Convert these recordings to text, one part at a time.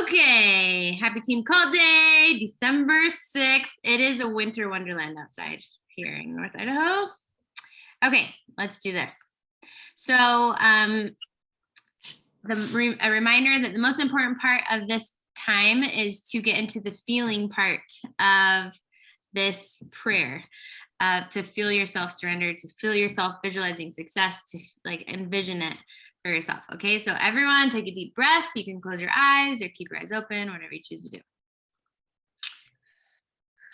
Okay, happy team call day, December 6th. It is a winter wonderland outside here in North Idaho. Okay, let's do this. So a reminder that the most important part of this time is to get into the feeling part of this prayer, to feel yourself surrender, to feel yourself visualizing success, to like envision it for yourself. Okay, so everyone take a deep breath. You can close your eyes or keep your eyes open, whatever you choose to do.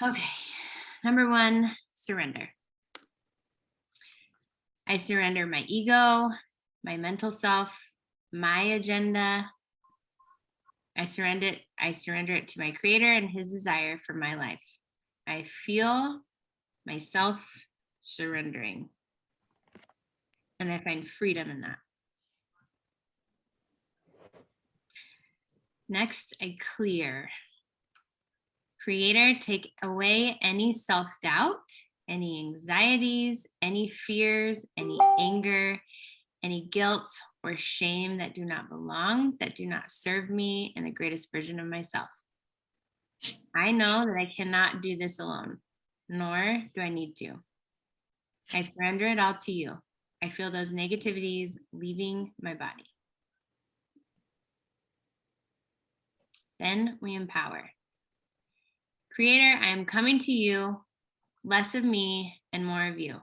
Okay, number one, surrender. I surrender my ego, my mental self, my agenda. I surrender it to my creator and his desire for my life. I feel myself surrendering, and I find freedom in that. Next, I clear. Creator, take away any self-doubt, any anxieties, any fears, any anger, any guilt or shame that do not belong, that do not serve me and the greatest version of myself. I know that I cannot do this alone, nor do I need to. I surrender it all to you. I feel those negativities leaving my body. Then we empower. Creator, I am coming to you, less of me and more of you.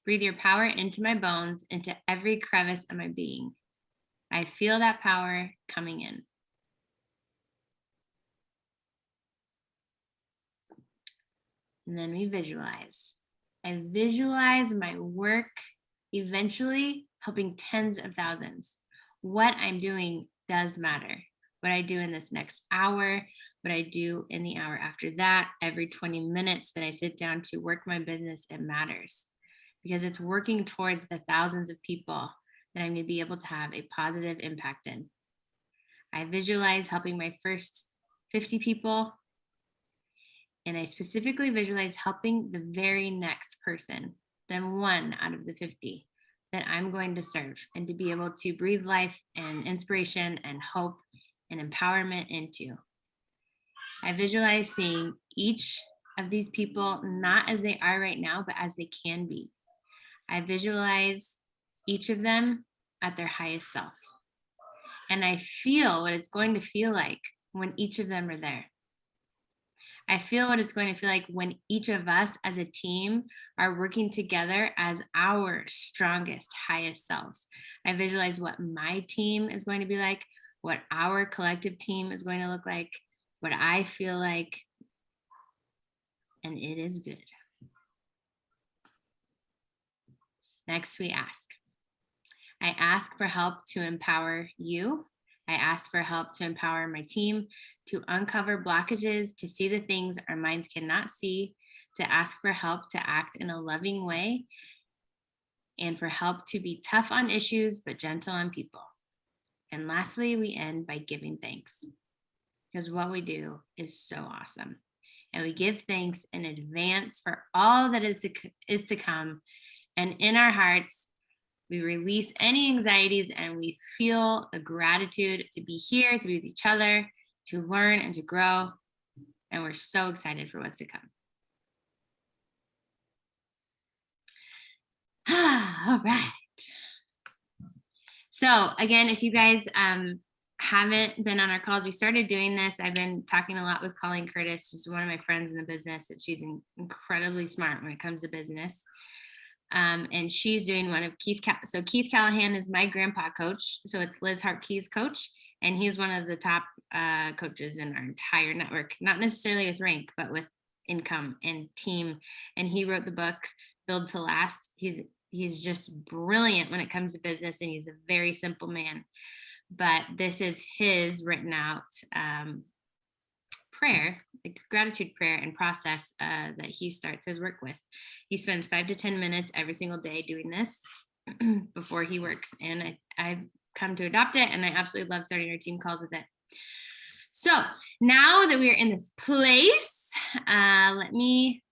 Breathe your power into my bones, into every crevice of my being. I feel that power coming in. And then we visualize. I visualize my work eventually helping tens of thousands. What I'm doing does matter. What I do in this next hour, what I do in the hour after that, every 20 minutes that I sit down to work my business, it matters because it's working towards the thousands of people that I'm going to be able to have a positive impact in. I visualize helping my first 50 people, and I specifically visualize helping the very next person, then one out of the 50 that I'm going to serve, and to be able to breathe life and inspiration and hope and empowerment into. I visualize seeing each of these people not as they are right now, but as they can be. I visualize each of them at their highest self. And I feel what it's going to feel like when each of them are there. I feel what it's going to feel like when each of us as a team are working together as our strongest, highest selves. I visualize what my team is going to be like, what our collective team is going to look like, what I feel like, and it is good. Next, we ask. I ask for help to empower you. I ask for help to empower my team, to uncover blockages, to see the things our minds cannot see, to ask for help to act in a loving way, and for help to be tough on issues, but gentle on people. And lastly, we end by giving thanks, because what we do is so awesome. And we give thanks in advance for all that is to come. And in our hearts, we release any anxieties and we feel the gratitude to be here, to be with each other, to learn and to grow. And we're so excited for what's to come. All right. So again, if you guys haven't been on our calls, we started doing this. I've been talking a lot with Colleen Curtis, who's one of my friends in the business, and she's incredibly smart when it comes to business. And she's doing one of Keith Callahan is my grandpa coach. So it's Liz Hart-Key's coach. And he's one of the top coaches in our entire network, not necessarily with rank, but with income and team. And he wrote the book, Build to Last. He's just brilliant when it comes to business, and he's a very simple man. But this is his written out prayer, like gratitude prayer and process that he starts his work with. He spends 5 to 10 minutes every single day doing this before he works. And I've come to adopt it, and I absolutely love starting our team calls with it. So now that we are in this place, let me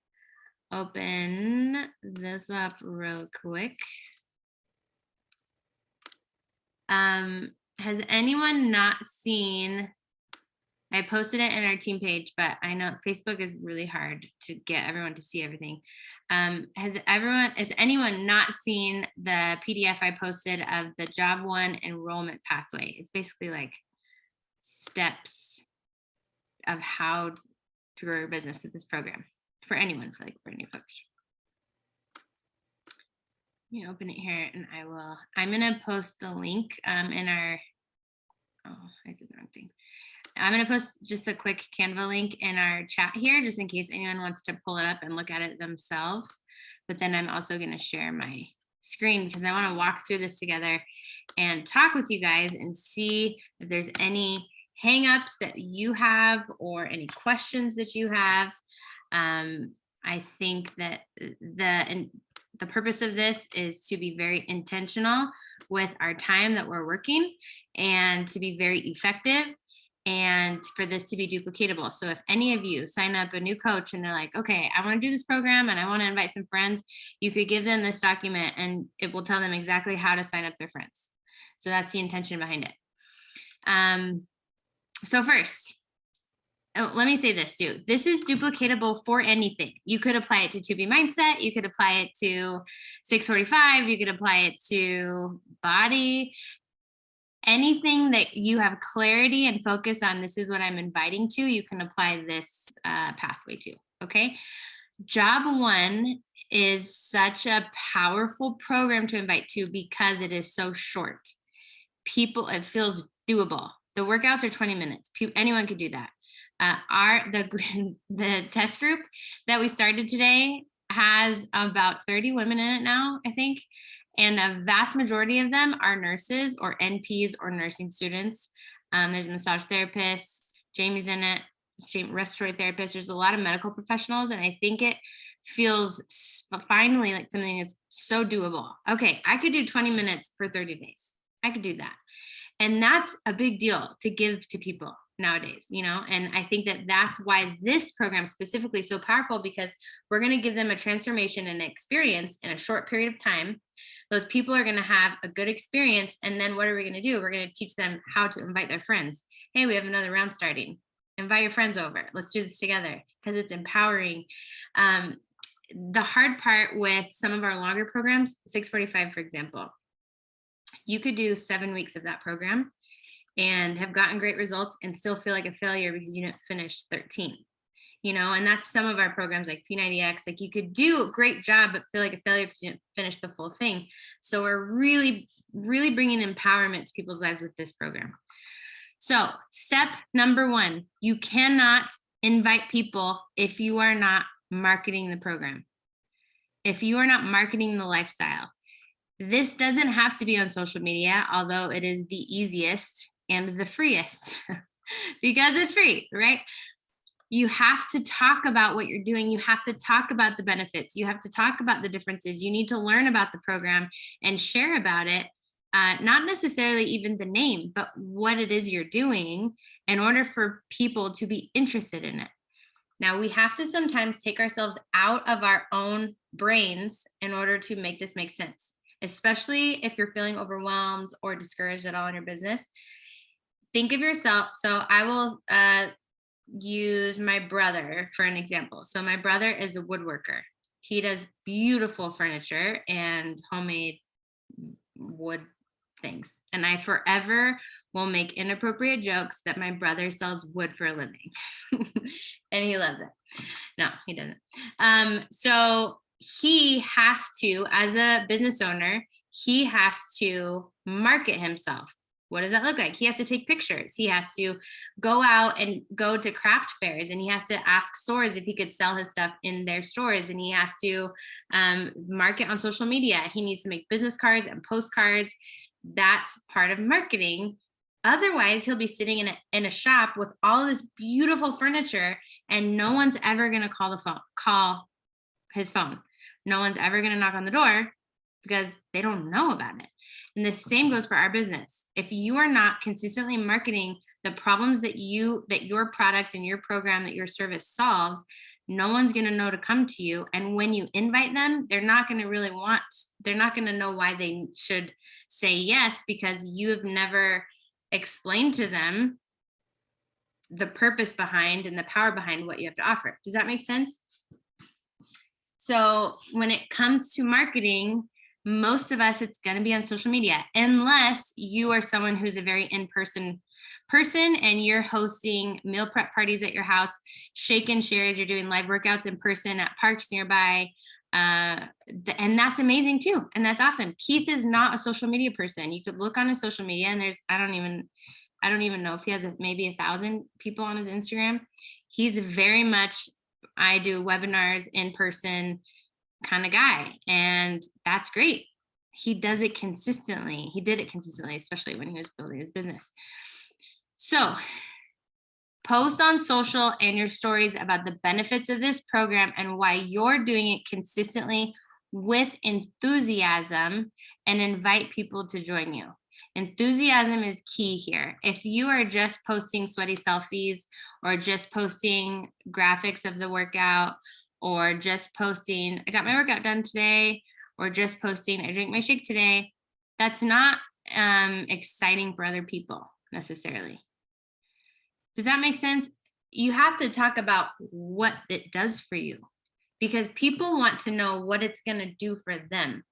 open this up real quick. Has anyone not seen I posted it in our team page, but I know Facebook is really hard to get everyone to see everything. Has anyone not seen the PDF I posted of the Job One enrollment pathway? It's basically like steps of how to grow your business with this program for anyone, for brand new folks. Let me open it here and I'm going to post the link in our, I did the wrong thing. I'm going to post just a quick Canva link in our chat here, just in case anyone wants to pull it up and look at it themselves. But then I'm also going to share my screen because I want to walk through this together and talk with you guys and see if there's any hangups that you have or any questions that you have. I think that the purpose of this is to be very intentional with our time that we're working and to be very effective and for this to be duplicatable. So if any of you sign up a new coach and they're like, okay, I want to do this program and I want to invite some friends, you could give them this document and it will tell them exactly how to sign up their friends. So that's the intention behind it. So first, let me say this too. This is duplicatable for anything. You could apply it to 2B Mindset. You could apply it to 645. You could apply it to body. Anything that you have clarity and focus on, this is what I'm inviting to, you can apply this pathway to, okay? Job One is such a powerful program to invite to because it is so short. It feels doable. The workouts are 20 minutes. Anyone could do that. The test group that we started today has about 30 women in it now, I think. And a vast majority of them are nurses or NPs or nursing students. There's a massage therapist, Jamie's in it, respiratory therapist. There's a lot of medical professionals. And I think it feels finally like something that's so doable. Okay, I could do 20 minutes for 30 days. I could do that. And that's a big deal to give to people nowadays, and I think that that's why this program specifically is so powerful, because we're going to give them a transformation and experience in a short period of time. Those people are going to have a good experience. And then what are we going to do? We're going to teach them how to invite their friends. Hey, we have another round starting. Invite your friends over. Let's do this together, because it's empowering. The hard part with some of our longer programs, 645, for example, you could do 7 weeks of that program and have gotten great results and still feel like a failure because you didn't finish 13, and that's some of our programs like P90X. Like, you could do a great job, but feel like a failure because you didn't finish the full thing. So we're really, really bringing empowerment to people's lives with this program. So step number 1, you cannot invite people if you are not marketing the program. If you are not marketing the lifestyle. This doesn't have to be on social media, although it is the easiest and the freest because it's free, right? You have to talk about what you're doing. You have to talk about the benefits. You have to talk about the differences. You need to learn about the program and share about it. Not necessarily even the name, but what it is you're doing in order for people to be interested in it. Now, we have to sometimes take ourselves out of our own brains in order to make this make sense, especially if you're feeling overwhelmed or discouraged at all in your business. Think of yourself. So I will use my brother for an example. So my brother is a woodworker. He does beautiful furniture and homemade wood things. And I forever will make inappropriate jokes that my brother sells wood for a living. And he loves it. No, he doesn't. So he has to, as a business owner, he has to market himself. What does that look like? He has to take pictures. He has to go out and go to craft fairs, and he has to ask stores if he could sell his stuff in their stores. And he has to market on social media. He needs to make business cards and postcards. That's part of marketing. Otherwise, he'll be sitting in a shop with all this beautiful furniture, and no one's ever going to call his phone. No one's ever going to knock on the door because they don't know about it. And the same goes for our business. If you are not consistently marketing the problems that your product and your program, that your service solves, no one's going to know to come to you. And when you invite them, they're not going to know why they should say yes, because you have never explained to them the purpose behind and the power behind what you have to offer. Does that make sense? So when it comes to marketing, most of us, it's going to be on social media, unless you are someone who's a very in-person person and you're hosting meal prep parties at your house, shake and shares, you're doing live workouts in person at parks nearby. And that's amazing too. And that's awesome. Keith is not a social media person. You could look on his social media and there's, I don't even know if he has maybe 1,000 people on his Instagram. He's very much, I do webinars in person kind of guy. And that's great. He does it consistently. He did it consistently, especially when he was building his business. So post on social and your stories about the benefits of this program and why you're doing it consistently with enthusiasm, and invite people to join you. Enthusiasm is key here. If you are just posting sweaty selfies or just posting graphics of the workout or just posting, I got my workout done today, or just posting, I drank my shake today, that's not exciting for other people necessarily. Does that make sense? You have to talk about what it does for you, because people want to know what it's going to do for them.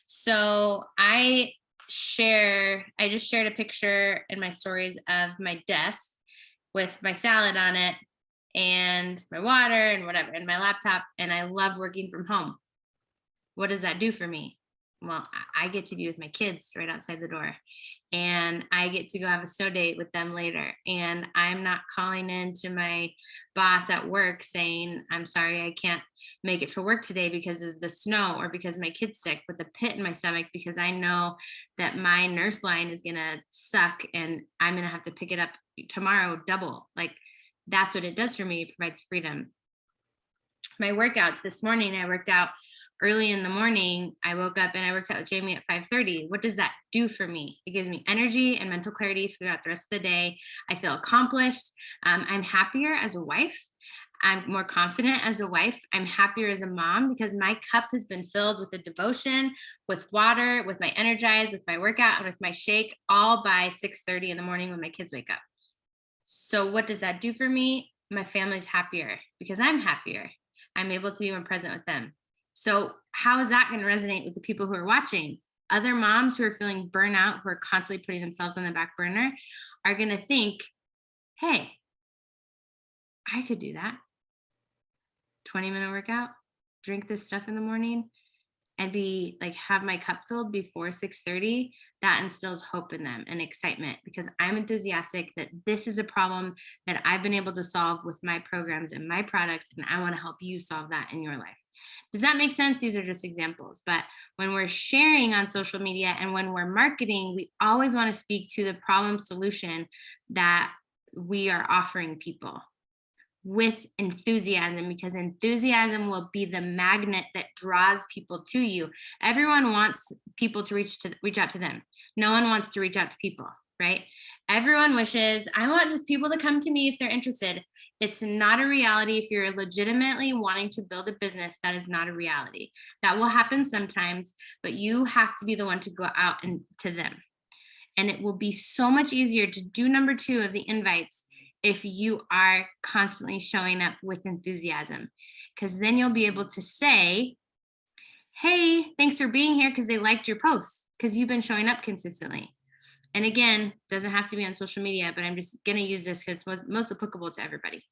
So I just shared a picture in my stories of my desk with my salad on it and my water and whatever, and my laptop, and I love working from home. What does that do for me? Well, I get to be with my kids right outside the door, and I get to go have a snow date with them later. And I'm not calling in to my boss at work saying, I'm sorry, I can't make it to work today because of the snow or because my kid's sick, with a pit in my stomach because I know that my nurse line is going to suck and I'm going to have to pick it up tomorrow double. Like, that's what it does for me. It provides freedom. My workouts this morning, I worked out early in the morning. I woke up and I worked out with Jamie at 5:30. What does that do for me? It gives me energy and mental clarity throughout the rest of the day. I feel accomplished. I'm happier as a wife. I'm more confident as a wife. I'm happier as a mom because my cup has been filled with the devotion, with water, with my energize, with my workout, and with my shake, all by 6:30 in the morning when my kids wake up. So what does that do for me? My family's happier because I'm happier. I'm able to be more present with them. So how is that going to resonate with the people who are watching? Other moms who are feeling burnout, who are constantly putting themselves on the back burner, are going to think, hey, I could do that. 20-minute workout, drink this stuff in the morning, and be like, have my cup filled before 6:30. That instills hope in them and excitement, because I'm enthusiastic that this is a problem that I've been able to solve with my programs and my products, and I want to help you solve that in your life. Does that make sense? These are just examples. But when we're sharing on social media and when we're marketing, we always want to speak to the problem solution that we are offering people with enthusiasm, because enthusiasm will be the magnet that draws people to you. Everyone wants people to reach out to them. No one wants to reach out to people, right? Everyone wishes, I want just people to come to me if they're interested. It's not a reality. If you're legitimately wanting to build a business, that is not a reality. That will happen sometimes, but you have to be the one to go out and to them. And it will be so much easier to do number 2 of the invites if you are constantly showing up with enthusiasm, because then you'll be able to say, hey, thanks for being here, because they liked your posts, because you've been showing up consistently. And again, doesn't have to be on social media, but I'm just going to use this because it's most applicable to everybody.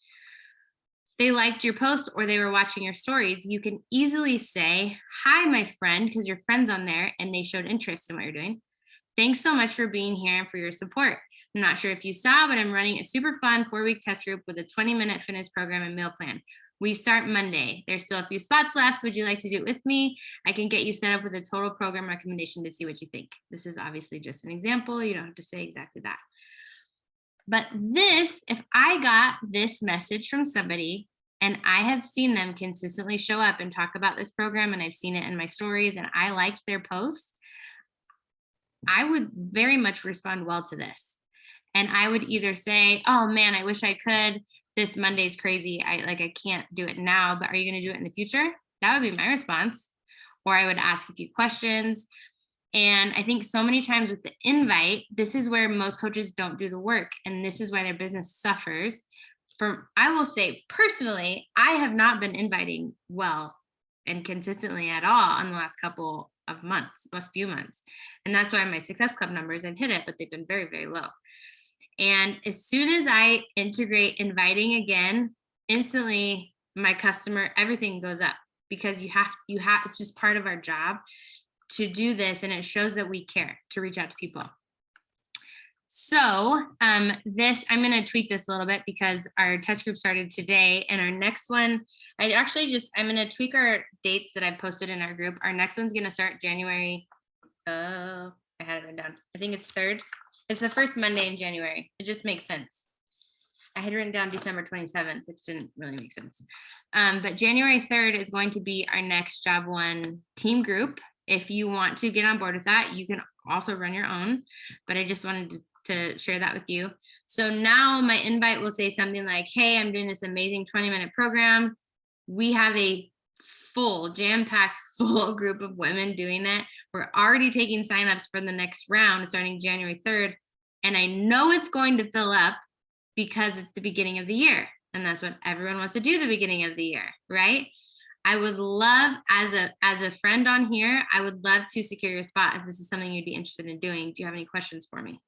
They liked your post or they were watching your stories. You can easily say, hi, my friend, because your friend's on there and they showed interest in what you're doing. Thanks so much for being here and for your support. I'm not sure if you saw, but I'm running a super fun 4-week test group with a 20-minute fitness program and meal plan. We start Monday. There's still a few spots left. Would you like to do it with me? I can get you set up with a total program recommendation to see what you think. This is obviously just an example. You don't have to say exactly that. But this, if I got this message from somebody and I have seen them consistently show up and talk about this program, and I've seen it in my stories and I liked their posts, I would very much respond well to this. And I would either say, oh man, I wish I could. This Monday's crazy. I can't do it now, but are you going to do it in the future? That would be my response. Or I would ask a few questions. And I think so many times with the invite, this is where most coaches don't do the work. And this is why their business suffers. I will say personally, I have not been inviting well and consistently at all in the last couple of months, last few months. And that's why my Success Club numbers have hit it, but they've been very, very low. And as soon as I integrate inviting again, instantly my customer, everything goes up, because you have, it's just part of our job to do this. And it shows that we care to reach out to people. So this, I'm going to tweak this a little bit because our test group started today, and our next one, I'm going to tweak our dates that I posted in our group. Our next one's going to start January. I had it written down. I think it's 3rd. It's the first Monday in January. It just makes sense. I had written down December 27th, which didn't really make sense. But January 3rd is going to be our next Job One team group. If you want to get on board with that, you can also run your own, but I just wanted to share that with you. So now my invite will say something like, hey, I'm doing this amazing 20-minute program. We have a full, jam-packed, full group of women doing it. We're already taking signups for the next round starting January 3rd. And I know it's going to fill up because it's the beginning of the year. And that's what everyone wants to do the beginning of the year, right? I would love, as a friend on here, I would love to secure your spot if this is something you'd be interested in doing. Do you have any questions for me?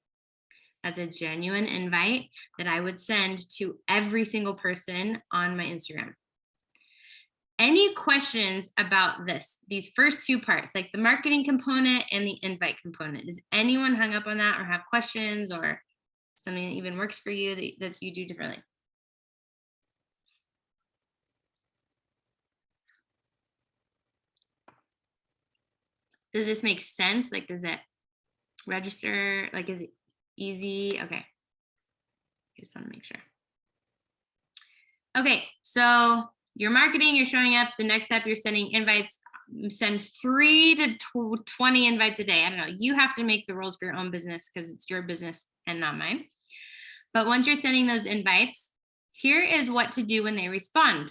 That's a genuine invite that I would send to every single person on my Instagram. Any questions about these first two parts, like the marketing component and the invite component? Is anyone hung up on that or have questions or something that even works for you that you do differently? Does this make sense? Like, does it register? Like, is it easy? Okay. Just want to make sure. Okay, so you're marketing, you're showing up. The next step, you're sending invites. Send 3 to 20 invites a day. I don't know. You have to make the rules for your own business because it's your business and not mine. But once you're sending those invites, here is what to do when they respond.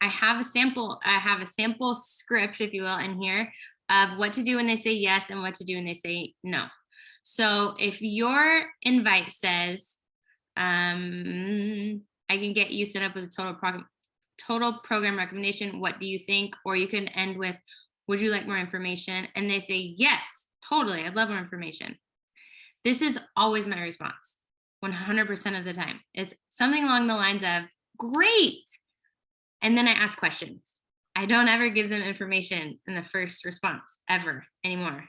I have a sample script, if you will, in here of what to do when they say yes and what to do when they say no. So if your invite says, I can get you set up with a total program recommendation, what do you think? Or you can end with, would you like more information? And they say, yes, totally, I'd love more information. This is always my response, 100% of the time. It's something along the lines of, great. And then I ask questions. I don't ever give them information in the first response ever anymore,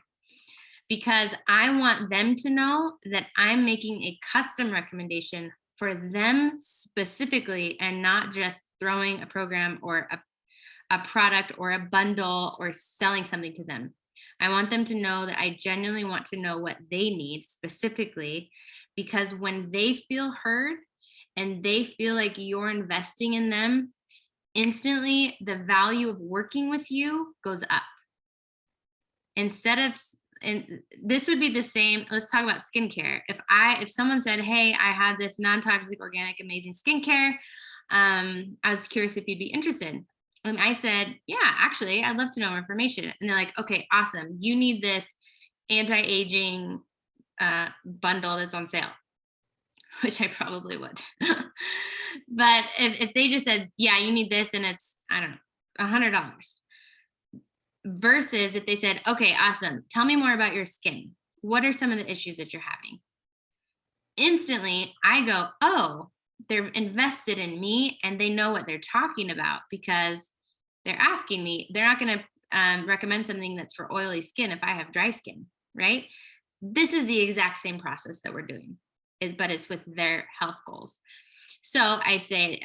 because I want them to know that I'm making a custom recommendation for them specifically and not just throwing a program or a product or a bundle or selling something to them. I want them to know that I genuinely want to know what they need specifically, because when they feel heard and they feel like you're investing in them, instantly the value of working with you goes up. Instead of, and this would be the same, let's talk about skincare. If someone said, hey, I have this non-toxic, organic, amazing skincare, I was curious if you'd be interested. And I said, yeah, actually, I'd love to know more information. And they're like, okay, awesome. You need this anti-aging bundle that's on sale, which I probably would. But if they just said, yeah, you need this, and it's, I don't know, $100, versus if they said, okay, awesome, tell me more about your skin. What are some of the issues that you're having? Instantly, I go, oh, they're invested in me and they know what they're talking about because they're asking me. They're not going to recommend something that's for oily skin if I have dry skin, right? This is the exact same process that we're doing, but it's with their health goals. So I say,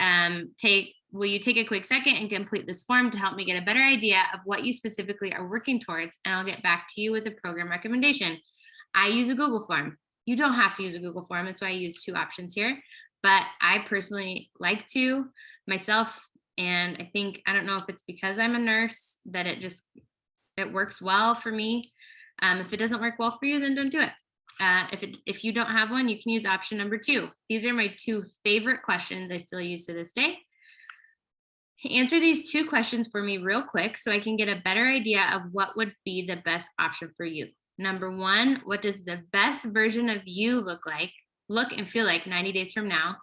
will you take a quick second and complete this form to help me get a better idea of what you specifically are working towards, and I'll get back to you with a program recommendation. I use a Google form. You don't have to use a Google form. That's why I use 2 options here, but I personally like to myself. And I think, I don't know if it's because I'm a nurse that it works well for me. If it doesn't work well for you, then don't do it. If you don't have one, you can use option number 2. These are my 2 favorite questions I still use to this day. Answer these 2 questions for me real quick so I can get a better idea of what would be the best option for you. Number one, what does the best version of you look and feel like 90 days from now?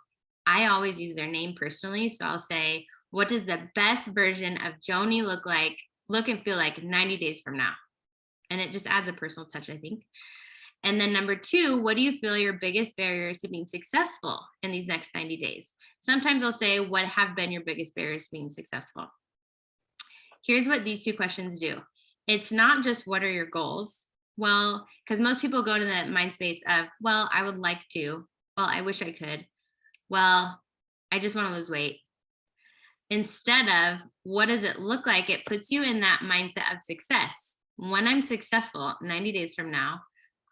I always use their name personally. So I'll say, what does the best version of Joni look and feel like 90 days from now? And it just adds a personal touch, I think. And then number two, what do you feel are your biggest barriers to being successful in these next 90 days? Sometimes I'll say, what have been your biggest barriers to being successful? Here's what these two questions do. It's not just what are your goals? Well, because most people go to the mind space of, well, I would like to. Well, I wish I could. Well, I just want to lose weight. Instead of what does it look like? It puts you in that mindset of success. When I'm successful 90 days from now,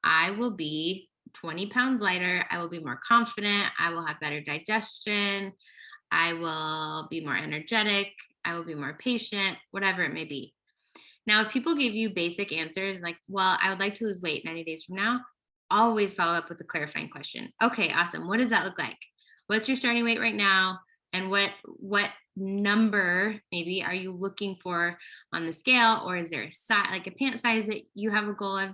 I will be 20 pounds lighter. I will be more confident. I will have better digestion. I will be more energetic. I will be more patient, whatever it may be. Now, if people give you basic answers like, well, I would like to lose weight 90 days from now, always follow up with a clarifying question. Okay, awesome. What does that look like? What's your starting weight right now? And what number maybe are you looking for on the scale? Or is there a size, like a pant size that you have a goal of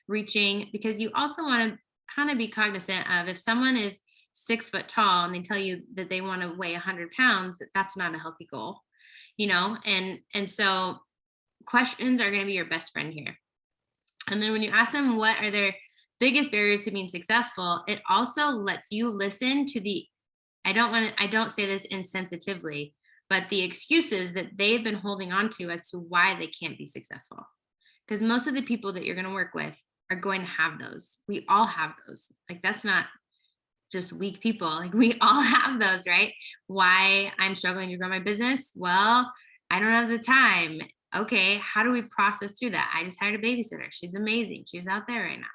reaching? Because you also want to kind of be cognizant of if someone is 6 foot tall and they tell you that they want to weigh 100 pounds, that's not a healthy goal, and so questions are going to be your best friend here. And then when you ask them what are their biggest barriers to being successful, it also lets you listen to I don't say this insensitively, but the excuses that they've been holding on to as to why they can't be successful. Because most of the people that you're going to work with are going to have those. We all have those. Like, that's not just weak people. Like, we all have those, right? Why I'm struggling to grow my business? Well, I don't have the time. Okay, how do we process through that? I just hired a babysitter. She's amazing. She's out there right now.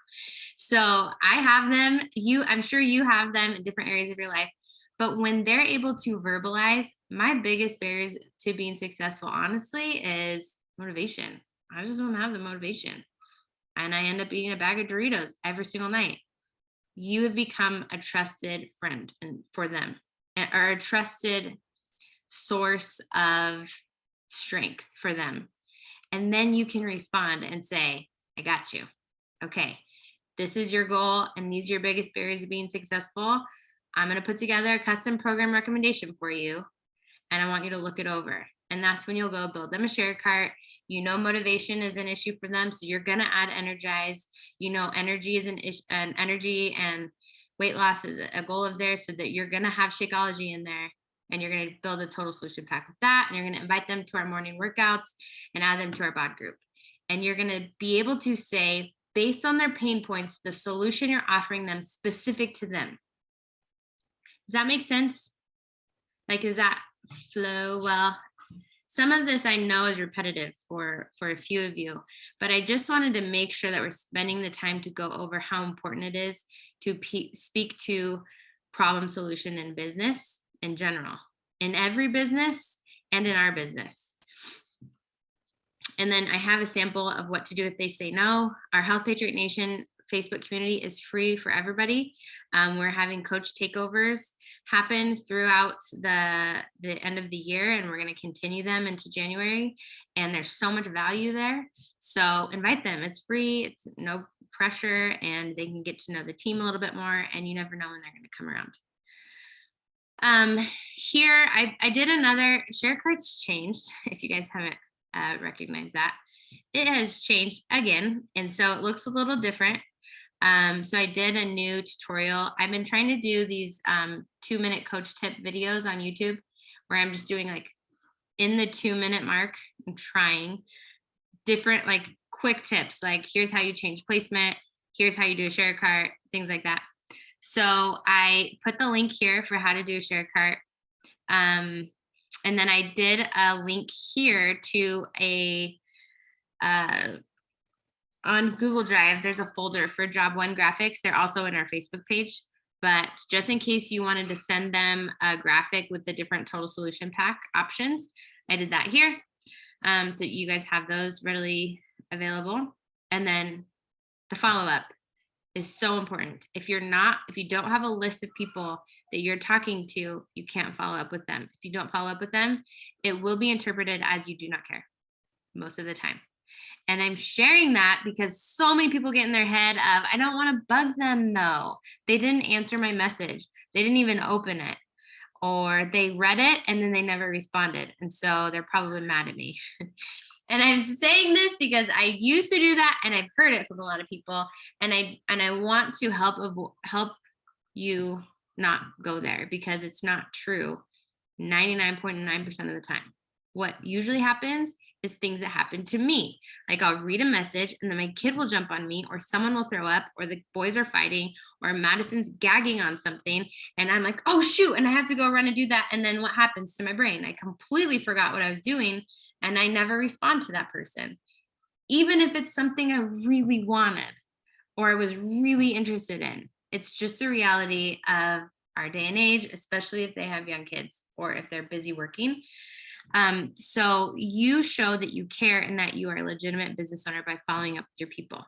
So I have them. I'm sure you have them in different areas of your life. But when they're able to verbalize, my biggest barriers to being successful, honestly, is motivation. I just don't have the motivation. And I end up eating a bag of Doritos every single night. You have become a trusted friend for them, or a trusted source of strength for them. And then you can respond and say, I got you. Okay, this is your goal and these are your biggest barriers to being successful. I'm going to put together a custom program recommendation for you, and I want you to look it over. And that's when you'll go build them a share cart. Motivation is an issue for them, so you're going to add energize. Energy is an energy, and weight loss is a goal of theirs, so that you're going to have Shakeology in there, and you're going to build a total solution pack with that, and you're going to invite them to our morning workouts and add them to our bod group. And you're going to be able to say, based on their pain points, the solution you're offering them specific to them. Does that make sense? Like, does that flow well? Some of this I know is repetitive for a few of you, but I just wanted to make sure that we're spending the time to go over how important it is to speak to problem solution in business in general, in every business and in our business. And then I have a sample of what to do if they say no. Our Health Patriot Nation Facebook community is free for everybody. We're having coach takeovers happen throughout the end of the year, and we're going to continue them into January. And there's so much value there. So invite them. It's free. It's no pressure, and they can get to know the team a little bit more, and you never know when they're going to come around. Here, I did another share carts changed. If you guys haven't recognized that, it has changed again. And so it looks a little different. So I did a new tutorial. I've been trying to do these 2-minute coach tip videos on YouTube where I'm just doing like in the 2-minute mark, I'm trying different like quick tips. Like, here's how you change placement. Here's how you do a share cart, things like that. So I put the link here for how to do a share cart. And then I did a link here to on Google Drive, there's a folder for Job 1 graphics. They're also in our Facebook page, but just in case you wanted to send them a graphic with the different total solution pack options, I did that here. So you guys have those readily available. And then the follow-up is so important. If you don't have a list of people that you're talking to, you can't follow up with them. If you don't follow up with them, it will be interpreted as you do not care most of the time. And I'm sharing that because so many people get in their head of, I don't want to bug them though. They didn't answer my message. They didn't even open it, or they read it and then they never responded. And so they're probably mad at me. And I'm saying this because I used to do that, and I've heard it from a lot of people, and I want to help you not go there, because it's not true 99.9% of the time. What usually happens is things that happen to me. Like, I'll read a message and then my kid will jump on me, or someone will throw up, or the boys are fighting, or Madison's gagging on something, and I'm like, oh shoot, and I have to go run and do that. And then what happens to my brain? I completely forgot what I was doing, and I never respond to that person, even if it's something I really wanted or I was really interested in. It's just the reality of our day and age, especially if they have young kids or if they're busy working. So you show that you care and that you are a legitimate business owner by following up with your people.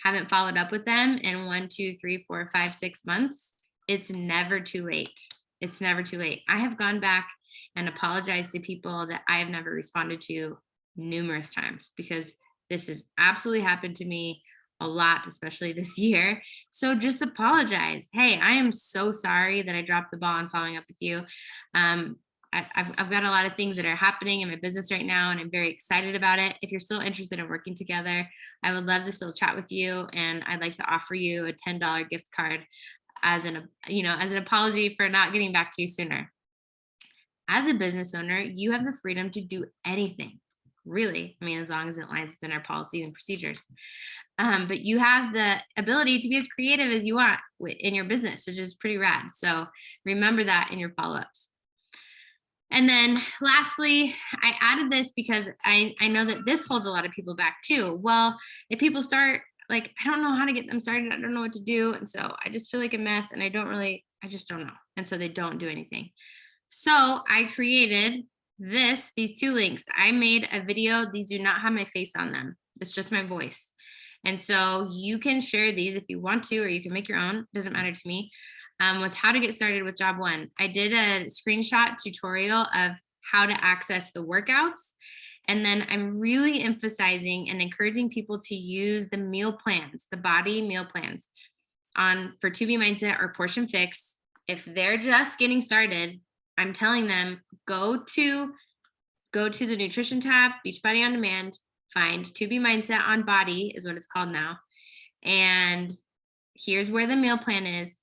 Haven't followed up with them in 1, 2, 3, 4, 5, 6 months. It's never too late. It's never too late. I have gone back and apologized to people that I have never responded to numerous times, because this has absolutely happened to me a lot, especially this year. So just apologize. Hey, I am so sorry that I dropped the ball on following up with you. I've got a lot of things that are happening in my business right now, and I'm very excited about it. If you're still interested in working together, I would love to still chat with you, and I'd like to offer you a $10 gift card as an apology for not getting back to you sooner. As a business owner, you have the freedom to do anything, really. I mean, as long as it lines within our policies and procedures. But you have the ability to be as creative as you want in your business, which is pretty rad. So remember that in your follow-ups. And then lastly, I added this because I know that this holds a lot of people back too. Well, if people start, like, I don't know how to get them started, I don't know what to do. And so I just feel like a mess, and I just don't know. And so they don't do anything. So I created these 2 links. I made a video. These do not have my face on them. It's just my voice. And so you can share these if you want to, or you can make your own. Doesn't matter to me. With how to get started with job 1. I did a screenshot tutorial of how to access the workouts. And then I'm really emphasizing and encouraging people to use the meal plans, the body meal plans for 2B Mindset or Portion Fix. If they're just getting started, I'm telling them, go to the nutrition tab, Beachbody On Demand, find 2B Mindset on Body is what it's called now. And here's where the meal plan is.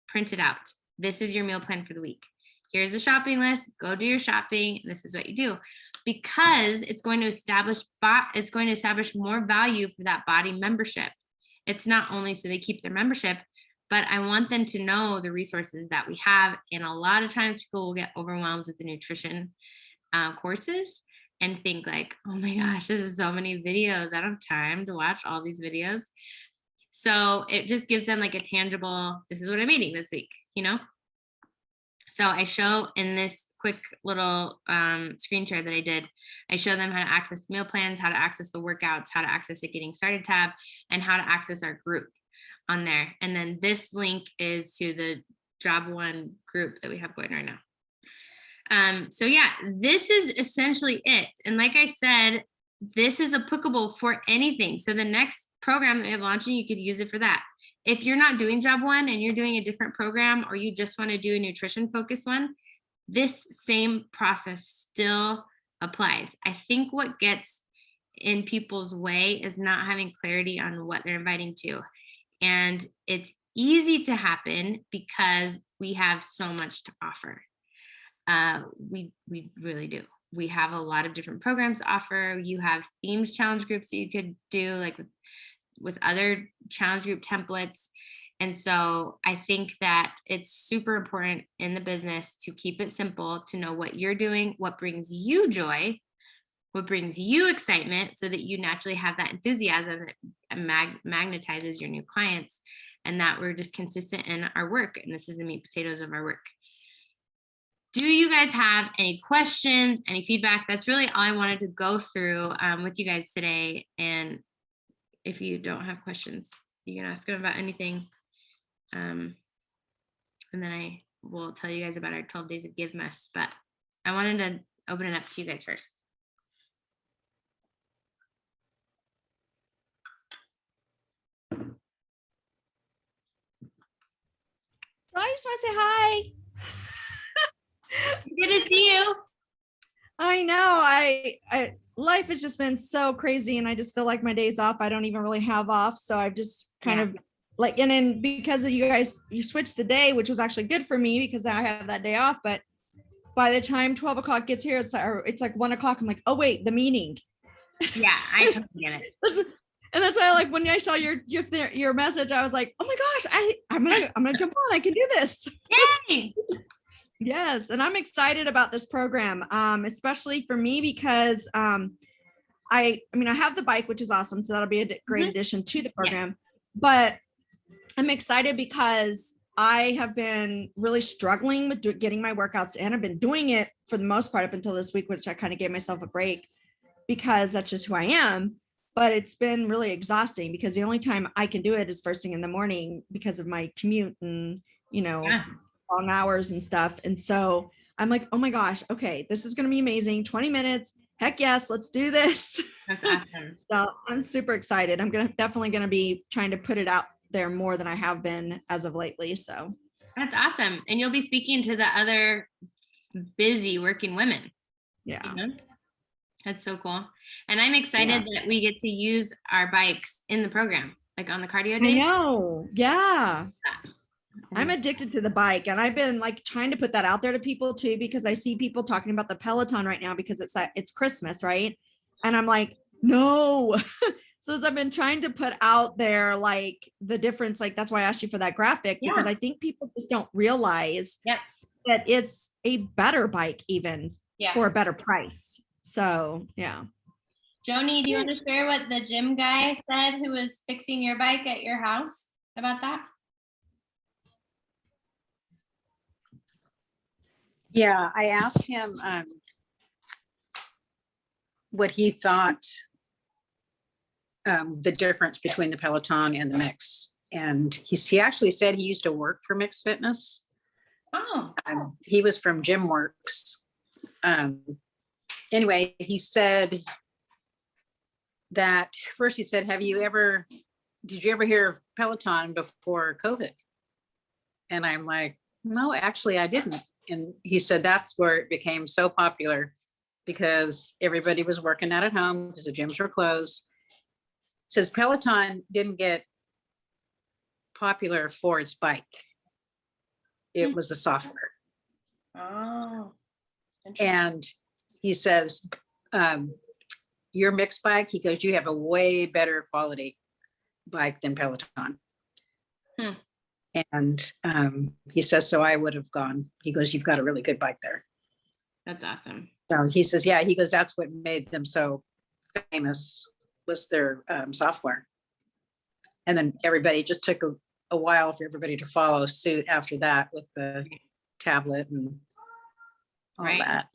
Print it out. This is your meal plan for the week. Here's the shopping list. Go do your shopping. This is what you do, because it's going to establish more value for that body membership. It's not only so they keep their membership, but I want them to know the resources that we have. And a lot of times people will get overwhelmed with the nutrition courses and think like, oh my gosh, this is so many videos. I don't have time to watch all these videos. So it just gives them like a tangible, this is what I'm eating this week, So I show in this quick little screen share that I did, I show them how to access the meal plans, how to access the workouts, how to access the Getting Started tab, and how to access our group on there. And then this link is to the Job 1 group that we have going right now. So yeah, this is essentially it. And like I said, this is applicable for anything. So the next program that we have launching, you could use it for that. If you're not doing job 1 and you're doing a different program, or you just want to do a nutrition focused one, this same process still applies. I think what gets in people's way is not having clarity on what they're inviting to. And it's easy to happen because we have so much to offer. We really do. We have a lot of different programs to offer. You have themed challenge groups that you could do, like with other challenge group templates. And so I think that it's super important in the business to keep it simple, to know what you're doing, what brings you joy, what brings you excitement, so that you naturally have that enthusiasm that magnetizes your new clients, and that we're just consistent in our work. And this is the meat potatoes of our work. Do you guys have any questions, any feedback? That's really all I wanted to go through with you guys today. And if you don't have questions, you can ask them about anything. And then I will tell you guys about our 12 days of Give Mess. But I wanted to open it up to you guys first. So I just want to say hi. Good to see you. I know. I life has just been so crazy, and I just feel like my days off, I don't even really have off. So I've just kind of like, and then because of you guys, you switched the day, which was actually good for me because I have that day off. But by the time 12 o'clock gets here, it's like 1 o'clock. I'm like, oh wait, the meeting. Yeah, I totally get it. And that's why, like, when I saw your message, I was like, oh my gosh, I'm gonna jump on. I can do this. Yay! Yes, and I'm excited about this program, especially for me because I mean, I have the bike, which is awesome, so that'll be a great addition to the program. But I'm excited because I have been really struggling with getting my workouts in. I've been doing it for the most part up until this week, which I kind of gave myself a break because that's just who I am. But it's been really exhausting because the only time I can do it is first thing in the morning because of my commute and, long hours and stuff. And so I'm like, oh my gosh, okay, this is going to be amazing. 20 minutes. Heck yes, let's do this. That's awesome. So I'm super excited. I'm definitely going to be trying to put it out there more than I have been as of lately. So that's awesome. And you'll be speaking to the other busy working women. Yeah. That's so cool. And I'm excited that we get to use our bikes in the program, like on the cardio day. I know. Yeah. I'm addicted to the bike, and I've been like trying to put that out there to people too, because I see people talking about the Peloton right now because it's Christmas, right? And I'm like, no. So I've been trying to put out there like the difference, like that's why I asked you for that graphic, because I think people just don't realize that it's a better bike even for a better price. So yeah. Joni, do you want to share what the gym guy said who was fixing your bike at your house about that? Yeah, I asked him what he thought the difference between the Peloton and the Mix. And he actually said he used to work for Mix Fitness. Oh. He was from GymWorks. Anyway, he said that first he said, did you ever hear of Peloton before COVID? And I'm like, no, actually I didn't. And he said that's where it became so popular because everybody was working out at home because the gyms were closed. It says Peloton didn't get popular for its bike. It was the software. Oh. And he says, your mixed bike, he goes, you have a way better quality bike than Peloton. And he says, so I would have gone. He goes, you've got a really good bike there. That's awesome. So he says, yeah, he goes, that's what made them so famous was their software. And then everybody just took a while for everybody to follow suit after that with the tablet and all that.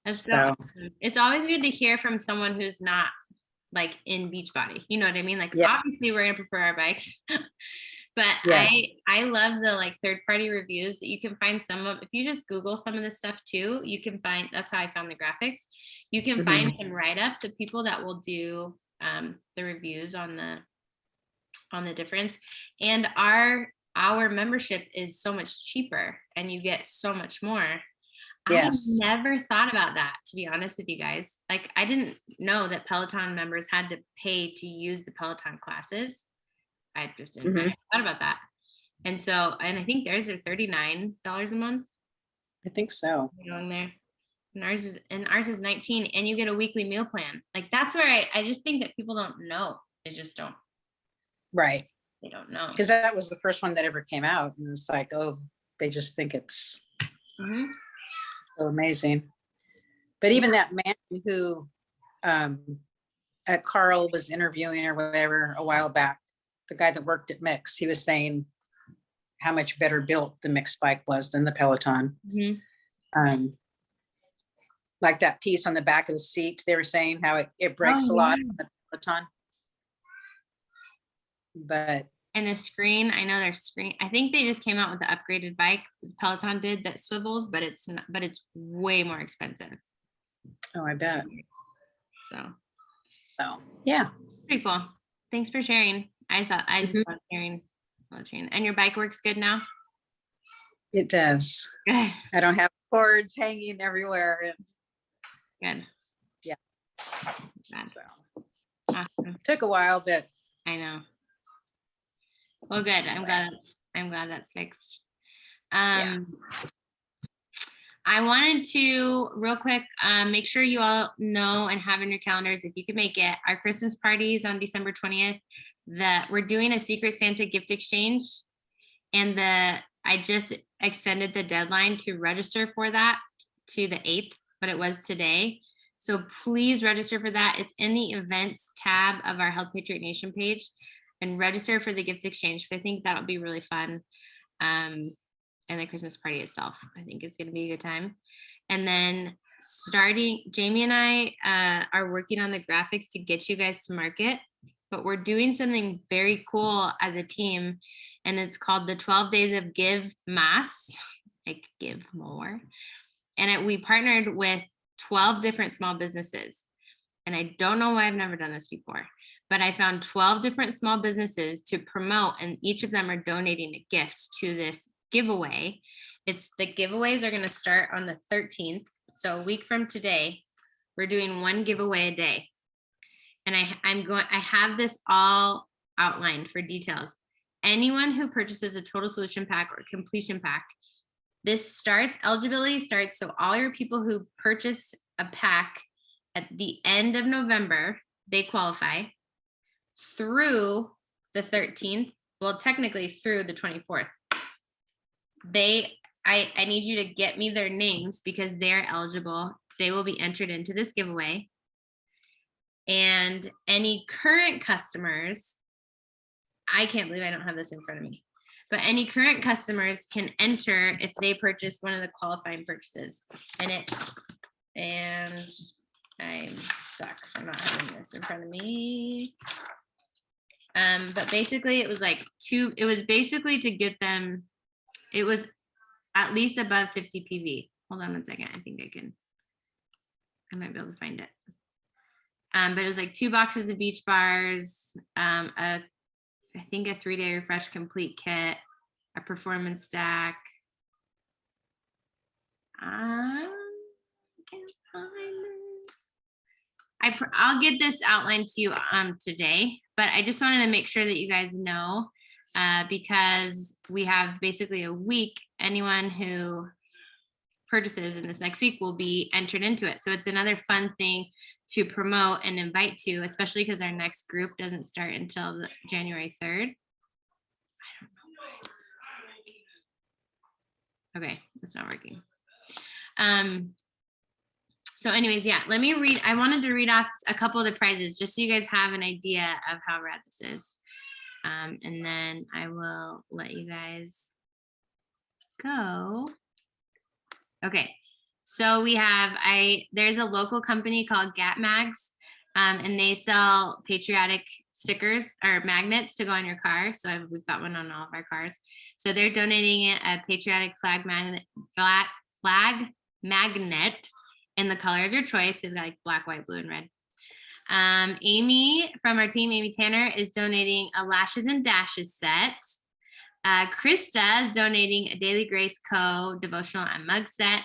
That's so awesome. It's always good to hear from someone who's not like in Beachbody. You know what I mean? Like obviously we're gonna prefer our bikes. But I love the like third-party reviews that you can find some of. If you just Google some of this stuff too, you can find, that's how I found the graphics. You can find some write-ups of people that will do the reviews on the difference. And our membership is so much cheaper and you get so much more. I never thought about that, to be honest with you guys. Like I didn't know that Peloton members had to pay to use the Peloton classes. I just didn't thought about that. And so, and I think theirs are $39 a month. I think so. Going there. And ours is 19, and you get a weekly meal plan. Like that's where I just think that people don't know. They just don't. Right. They don't know. Because that was the first one that ever came out. And it's like, oh, they just think it's so amazing. But even that man who Carl was interviewing or whatever a while back, the guy that worked at Mix, he was saying how much better built the Mix bike was than the Peloton. Like that piece on the back of the seat, they were saying how it breaks a lot on the Peloton. But and the screen, I know their screen, I think they just came out with the upgraded bike, Peloton did, that swivels, but it's not, but it's way more expensive. Oh, I bet. So yeah. Pretty cool. Thanks for sharing. I just love hearing And your bike works good now? It does. Good. I don't have cords hanging everywhere. And Good. so Awesome. took a while, but I know. Well, good. I'm glad that's fixed. I wanted to real quick make sure you all know and have in your calendars, if you could make it, our Christmas parties on December 20th, that we're doing a Secret Santa gift exchange. And I just extended the deadline to register for that to the 8th, but it was today. So please register for that. It's in the events tab of our Health Patriot Nation page, and register for the gift exchange, because I think that'll be really fun. And the Christmas party itself, I think, is going to be a good time. And then Jamie and I are working on the graphics to get you guys to market, but we're doing something very cool as a team, and it's called the 12 Days of Give Mass, like give more. And we partnered with 12 different small businesses. And I don't know why I've never done this before, but I found 12 different small businesses to promote, and each of them are donating a gift to this giveaway. The giveaways are going to start on the 13th. So a week from today, we're doing one giveaway a day. And I have this all outlined for details. Anyone who purchases a total solution pack or completion pack, eligibility starts. So all your people who purchased a pack at the end of November, they qualify through the 13th. Well, technically through the 24th. I need you to get me their names, because they're eligible. They will be entered into this giveaway. And any current customers, I can't believe I don't have this in front of me, but any current customers can enter if they purchase one of the qualifying purchases. And I suck for not having this in front of me. But basically it was basically to get them, it was at least above 50 PV. Hold on one second. I might be able to find it. But it was like 2 boxes of beach bars, I think a 3-day refresh complete kit, a performance stack. I can't find it. I'll get this outlined to you today, but I just wanted to make sure that you guys know, because we have basically a week. Anyone who purchases in this next week will be entered into it. So it's another fun thing to promote and invite to, especially because our next group doesn't start until January 3rd. I don't know why it's not working. Okay, it's not working. So anyways, yeah, let me read. I wanted to read off a couple of the prizes just so you guys have an idea of how rad this is. And then I will let you guys go. Okay, so we have, there's a local company called Gap Mags, and they sell patriotic stickers or magnets to go on your car. So we've got one on all of our cars. So they're donating a patriotic flag magnet in the color of your choice. They've got like black, white, blue, and red. Amy from our team, Amy Tanner, is donating a Lashes and Dashes set. Krista is donating a Daily Grace Co. devotional and mug set.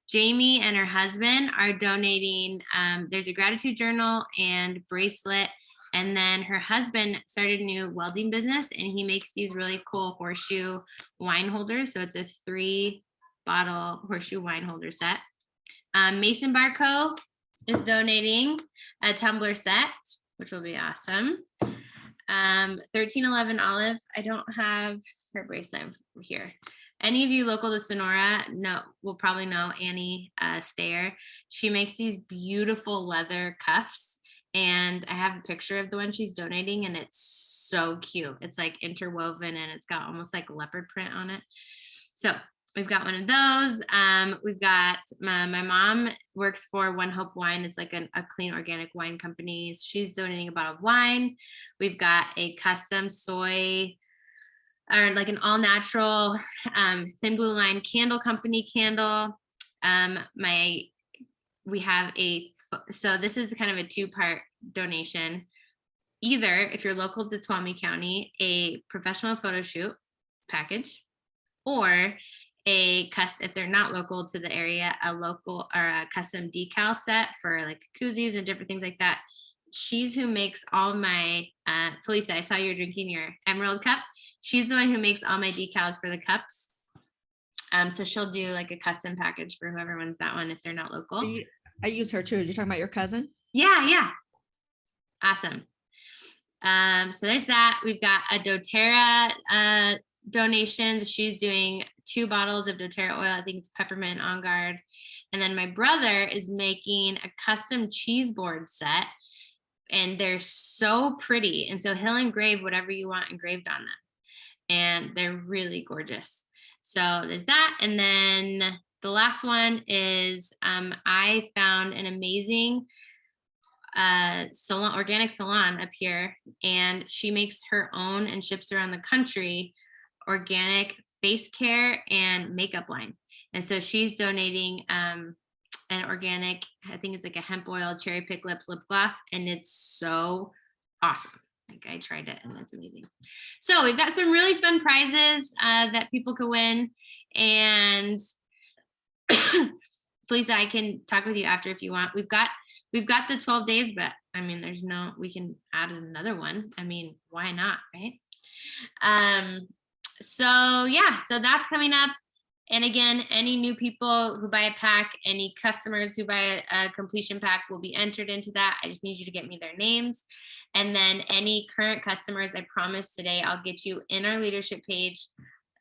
Jamie and her husband are donating, there's a gratitude journal and bracelet. And then her husband started a new welding business, and he makes these really cool horseshoe wine holders. So it's a 3-bottle horseshoe wine holder set. Mason Bar Co. is donating a tumbler set, which will be awesome. 1311 Olive, I don't have her bracelet here. Any of you local to Sonora will probably know Annie Stayer. She makes these beautiful leather cuffs, and I have a picture of the one she's donating, and it's so cute. It's like interwoven, and it's got almost like leopard print on it. So we've got one of those. We've got my mom works for One Hope Wine. It's like a clean organic wine company. She's donating a bottle of wine. We've got a custom soy, or like an all natural Thin Blue Line candle company candle. We have so this is kind of a 2-part donation. either, if you're local to Tuolumne County, a professional photo shoot package, or if they're not local to the area, a local or a custom decal set for like koozies and different things like that. She's who makes all my, Felisa, I saw you were drinking your Emerald cup. She's the one who makes all my decals for the cups. So she'll do like a custom package for whoever wants that one if they're not local. I use her too. You're talking about your cousin? Yeah. Awesome. So there's that. We've got a doTERRA donations. She's doing 2 bottles of doTERRA oil. I think it's peppermint on guard. And then my brother is making a custom cheese board set, and they're so pretty. And so he'll engrave whatever you want engraved on them, and they're really gorgeous. So there's that. And then the last one is I found an amazing salon, organic salon up here, and she makes her own and ships around the country organic face care and makeup line. And so she's donating an organic, I think it's like a hemp oil cherry pick lip gloss, and it's so awesome. Like I tried it and it's amazing. So we've got some really fun prizes that people could win. And Felisa, I can talk with you after if you want. We've got the 12 days, but I mean, we can add another one. I mean, why not, right? So yeah, so that's coming up. And again, any new people who buy a pack, any customers who buy a completion pack will be entered into that. I just need you to get me their names. And then any current customers, I promise today, I'll get you in our leadership page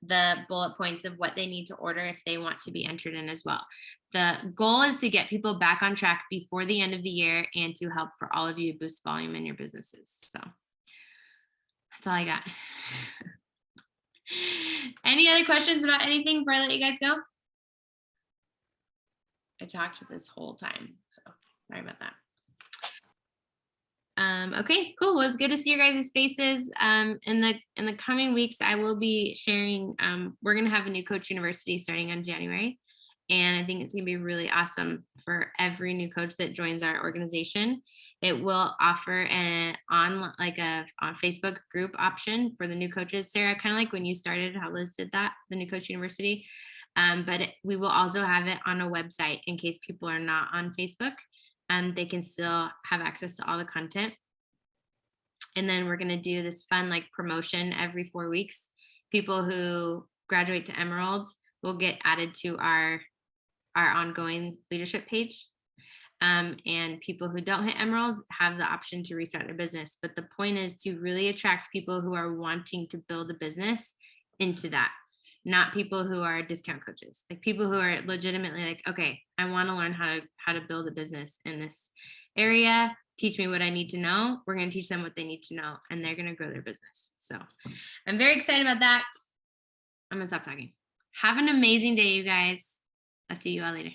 the bullet points of what they need to order if they want to be entered in as well. The goal is to get people back on track before the end of the year and to help for all of you boost volume in your businesses. So that's all I got. Any other questions about anything before I let you guys go? I talked this whole time, so sorry about that. Okay, cool. Well, it's good to see your guys' faces. In the coming weeks, I will be sharing, we're going to have a new coach university starting on January. And I think it's going to be really awesome for every new coach that joins our organization. It will offer a Facebook group option for the new coaches, Sarah, kind of like when you started, how Liz did that, the new coach university. But we will also have it on a website in case people are not on Facebook. They can still have access to all the content. And then we're going to do this fun like promotion every 4 weeks. People who graduate to Emerald will get added to our ongoing leadership page. And people who don't hit Emerald have the option to restart their business. But the point is to really attract people who are wanting to build a business into that, not people who are discount coaches, like people who are legitimately like, okay, I want to learn how to build a business in this area. Teach me what I need to know. We're going to teach them what they need to know, and they're going to grow their business. So I'm very excited about that. I'm going to stop talking. Have an amazing day, you guys. I'll see you all later.